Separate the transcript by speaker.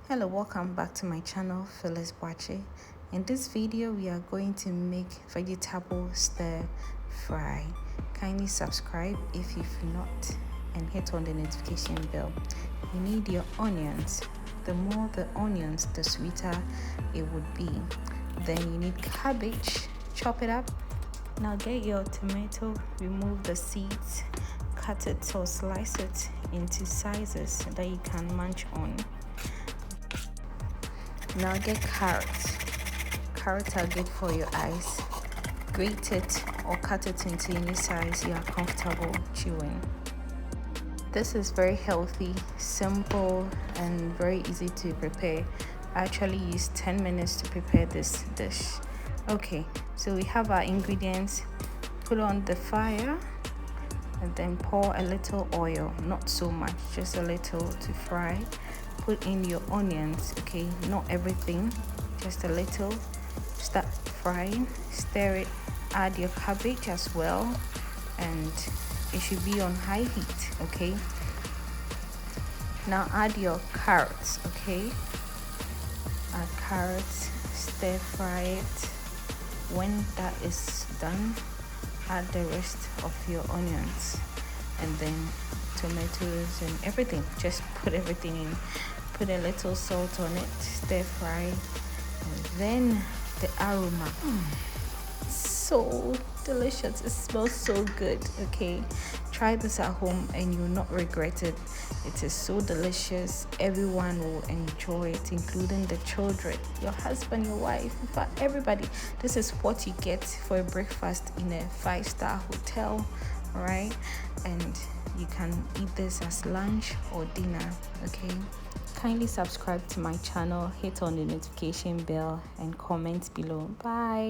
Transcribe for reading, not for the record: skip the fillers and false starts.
Speaker 1: Hello, welcome back to my channel, Phyllis. In this video we are going to make vegetable stir fry. Kindly subscribe if you've not and hit on the notification bell. You need your onions. The more the onions, the sweeter it would be. Then you need cabbage, chop it up. Now get your tomato, remove the seeds, cut it or slice it into sizes that you can munch on. Now get carrots. Carrots are good for your eyes. Grate it or cut it into any size you are comfortable chewing. This is very healthy, simple, and very easy to prepare. I actually used 10 minutes to prepare this dish. Okay, so we have our ingredients. Put on the fire and then pour a little oil, not so much, just a little to fry. Put in your onions, okay, not everything, just a little. Start frying, stir it, add your cabbage as well, and it should be on high heat, okay. Now add your carrots, okay. Add carrots, stir fry it. When that is done, add the rest of your onions and then tomatoes and everything. Just put everything in. Put a little salt on it, stir fry, and then the aroma. So delicious. It smells so good. Okay, try this at home and you will not regret it. It is so delicious. Everyone will enjoy it, including the children, your husband, your wife, in fact everybody. This is what you get for a breakfast in a 5-star hotel, all right? And you can eat this as lunch or dinner. Okay, kindly subscribe to my channel, hit on the notification bell, and comment below. Bye.